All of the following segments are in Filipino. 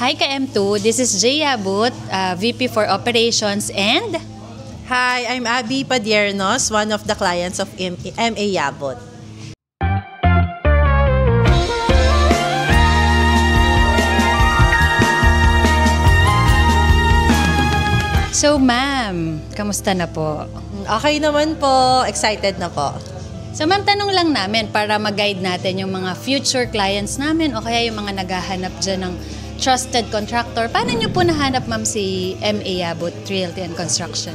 Hi ka-M2, this is Jay Abut, VP for Operations, and... Hi, I'm Abby Padiernos, one of the clients of MA Yabut. So ma'am, kamusta na po? Okay naman po, excited na po. So ma'am, tanong lang namin para mag-guide natin yung mga future clients namin o kaya yung mga naghahanap dyan ng trusted contractor. Paano nyo po nahanap ma'am si MA Yabut Realty and Construction?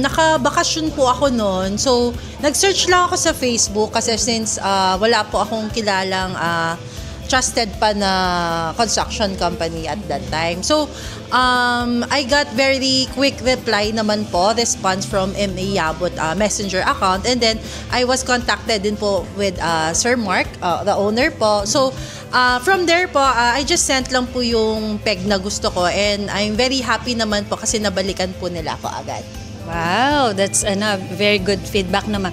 Nakabakasyon po ako noon. So, nag-search lang ako sa Facebook kasi since wala po akong kilalang trusted pa na construction company at that time. So, I got very quick reply naman po, response from MA Yabut messenger account. And then, I was contacted din po with Sir Mark, the owner po. So, from there po, I just sent lang po yung peg na gusto ko. And I'm very happy naman po kasi nabalikan po nila ako agad. Wow, that's very good feedback naman.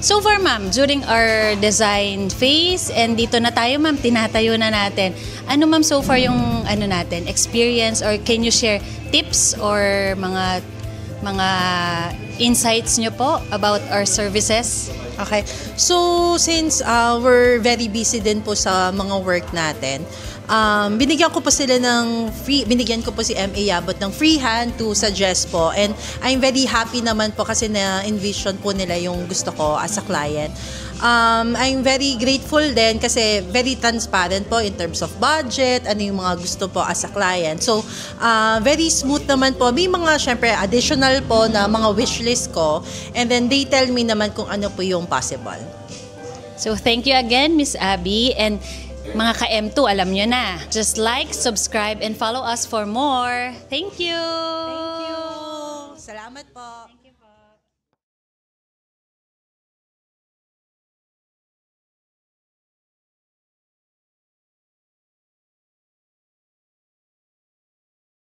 So far ma'am, during our design phase and dito na tayo ma'am, tinatayo na natin. Ano ma'am so far yung natin, experience, or can you share tips or mga insights nyo po about our services? Okay. So, since we're very busy din po sa mga work natin, binigyan ko po si MA Yabut ng free hand to suggest po. And I'm very happy naman po kasi na-envision po nila yung gusto ko as a client. I'm very grateful din kasi very transparent po in terms of budget, ano yung mga gusto po as a client. So, very smooth naman po. May mga, syempre, additional po na mga wishlist ko. And then, they tell me naman kung ano po yung possible. So, thank you again, Miss Abby. And mga ka-M2, alam nyo na. Just like, subscribe, and follow us for more. Thank you!